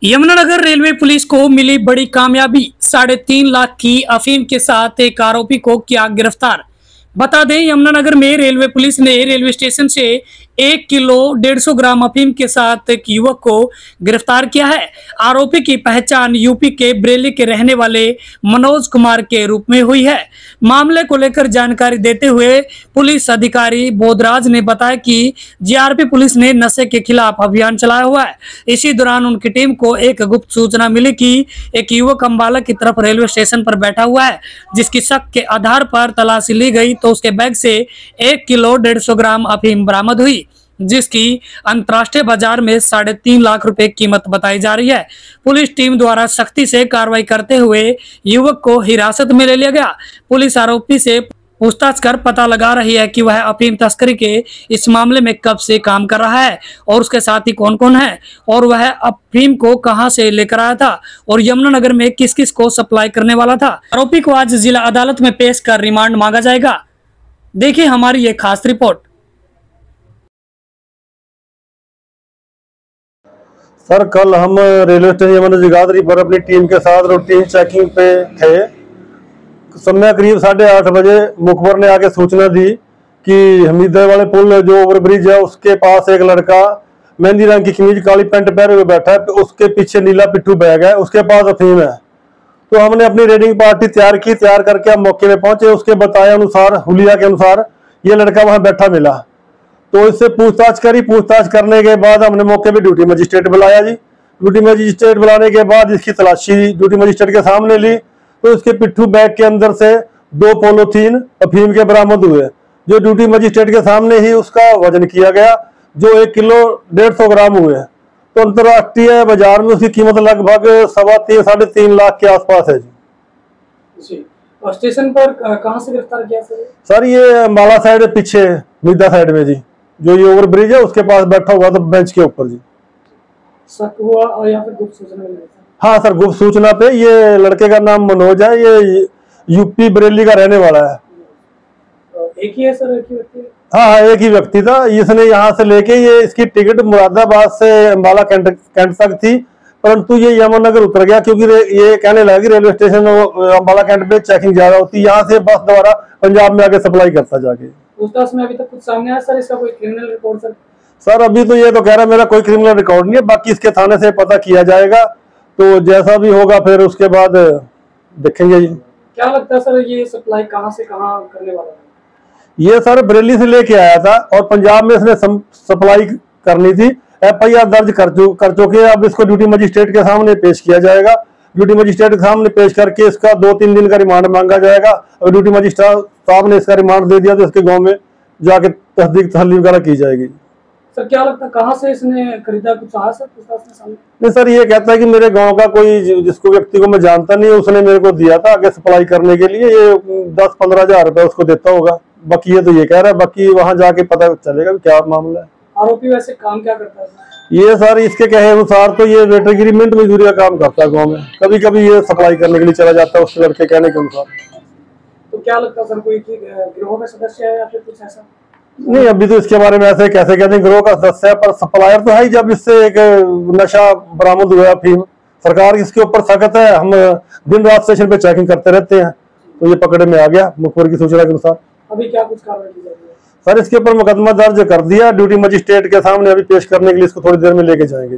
Yamunanagar railway police को मिली बड़ी कामयाबी। 3.5 लाख की अफीम के साथ एक आरोपी को किया गिरफ्तार। बता दें, यमुनानगर में रेलवे पुलिस ने रेलवे स्टेशन से 1 किलो 150 ग्राम अफीम के साथ एक युवक को गिरफ्तार किया है। आरोपी की पहचान यूपी के बरेली के रहने वाले मनोज कुमार के रूप में हुई है। मामले को लेकर जानकारी देते हुए पुलिस अधिकारी बोधराज ने बताया कि जीआरपी पुलिस ने नशे के खिलाफ अभियान चलाया हुआ है। इसी दौरान उनकी टीम को एक गुप्त सूचना मिली कि एक युवक अंबाला की तरफ रेलवे स्टेशन पर बैठा हुआ है, जिसकी शक के आधार पर तलाशी ली गई तो उसके बैग से 1 किलो 150 ग्राम अफीम बरामद हुई, जिसकी अंतर्राष्ट्रीय बाजार में 3.5 लाख रुपए कीमत बताई जा रही है। पुलिस टीम द्वारा सख्ती से कार्रवाई करते हुए युवक को हिरासत में ले लिया गया। पुलिस आरोपी से पूछताछ कर पता लगा रही है कि वह अफीम तस्करी के इस मामले में कब से काम कर रहा है और उसके साथी कौन कौन है, और वह अफीम को कहां से लेकर आया था और यमुनानगर में किस किस को सप्लाई करने वाला था। आरोपी को आज जिला अदालत में पेश कर रिमांड मांगा जाएगा। देखिए हमारी ये खास रिपोर्ट। सर, कल हम रेलवे स्टेशन यमुना जगाधरी पर अपनी टीम के साथ रूटीन चेकिंग पे थे। समय करीब 8:30 बजे मुखबर ने आके सूचना दी कि हमीदे वाले पुल जो ओवरब्रिज है उसके पास एक लड़का मेहंदी रंग की कमीज काली पैंट पहने हुए बैठा है, उसके पीछे नीला पिट्ठू बैग है, उसके पास अफीम है। तो हमने अपनी रेडिंग पार्टी तैयार करके हम मौके पे पहुंचे। उसके बताए अनुसार, हुलिया के अनुसार ये लड़का वहां बैठा मिला। तो इससे पूछताछ करी। पूछताछ करने के बाद हमने मौके पे ड्यूटी मजिस्ट्रेट बुलाया जी। ड्यूटी मजिस्ट्रेट बुलाने के बाद इसकी तलाशी ड्यूटी मजिस्ट्रेट के सामने ली तो इसके पिट्ठू बैग के अंदर से 2 पॉलीथीन अफीम के बरामद हुए, जो ड्यूटी मजिस्ट्रेट के सामने ही उसका वजन किया गया, जो 1 किलो 150 ग्राम हुए। तो अंतरराष्ट्रीय बाजार में उसकी कीमत लगभग 3.5 लाख के आसपास है जी। और स्टेशन पर कहां से गिरफ्तार किया सर? ये अम्बाला साइड पीछे मीदा साइड में जी, जो ये ओवर ब्रिज है उसके पास बैठा हुआ था बेंच के ऊपर जी। शक हुआ और या फिर गुप्त सूचना मिली? हाँ सर, गुप्त सूचना पे ये लड़के का नाम मनोज है, ये यूपी बरेली का रहने वाला है। एक ही है सर? एक ही व्यक्ति? हाँ, एक ही व्यक्ति था। इसने यहाँ से लेके ये इसकी टिकट मुरादाबाद से अम्बाला कैंट तक थी, परंतु ये यमुनानगर उतर गया क्योंकि ये कहने लगा कि रेलवे स्टेशन अम्बाला कैंट पे चेकिंग ज्यादा होती है, यहाँ से बस द्वारा पंजाब में आके सप्लाई करता जाके। पूछताछ में अभी तक कुछ सामने आया सर? इसका कोई क्रिमिनल रिकॉर्ड? सर अभी तो ये तो कह रहा है मेरा कोई क्रिमिनल रिकॉर्ड नहीं है, बाकी इसके थाने से पता किया जाएगा, तो जैसा भी होगा फिर उसके बाद देखेंगे जी। क्या लगता है सर, ये सप्लाई कहां से कहां करने वाला है? ये सर बरेली से लेके आया था और पंजाब में इसने सप्लाई करनी थी। FIR दर्ज कर चुके हैं। अब इसको ड्यूटी मजिस्ट्रेट के सामने पेश किया जाएगा। ड्यूटी मजिस्ट्रेट के सामने पेश करके इसका 2-3 दिन का रिमांड मांगा जाएगा। और ड्यूटी मजिस्ट्रेट साहब ने इसका रिमांड दे दिया तो इसके गाँव में जाके तस्दीक तहलील वगैरह की जाएगी। सर क्या लगता है कहां से इसने खरीदा, कुछ आया सर पूछताछ में सामने? नहीं सर, ये कहता है कि मेरे गांव का कोई जिसको व्यक्ति को मैं जानता नहीं, उसने मेरे को दिया था आगे सप्लाई करने के लिए। ये 10-15 हजार रुपए उसको देता होगा। बाकी ये तो ये कह रहा है, बाकी वहां जाके पता चलेगा क्या मामला है। आरोपी वैसे काम क्या करता है? ये सर इसके कहे अनुसार तो ये वेटरगिरी मिंट मजदूरी का काम करता है गाँव में। कभी कभी ये सप्लाई करने के लिए चला जाता है उसके लड़के कहने के अनुसार। तो क्या लगता है सर, कोई गिरोह में सदस्य है या फिर कुछ ऐसा? नहीं, अभी तो इसके बारे में ऐसे कैसे कहते हैं गिरोह का सदस्य है, पर सप्लायर तो है ही। जब इससे एक नशा बरामद हुआ अफीम, सरकार इसके ऊपर सख्त है। हम दिन रात स्टेशन पे चेकिंग करते रहते हैं, तो ये पकड़े में आ गया मुखबर की सूचना के अनुसार। अभी क्या कुछ कार्रवाई की जाएगी सर? इसके ऊपर मुकदमा दर्ज कर दिया। ड्यूटी मजिस्ट्रेट के सामने अभी पेश करने के लिए इसको थोड़ी देर में लेके जाएंगे।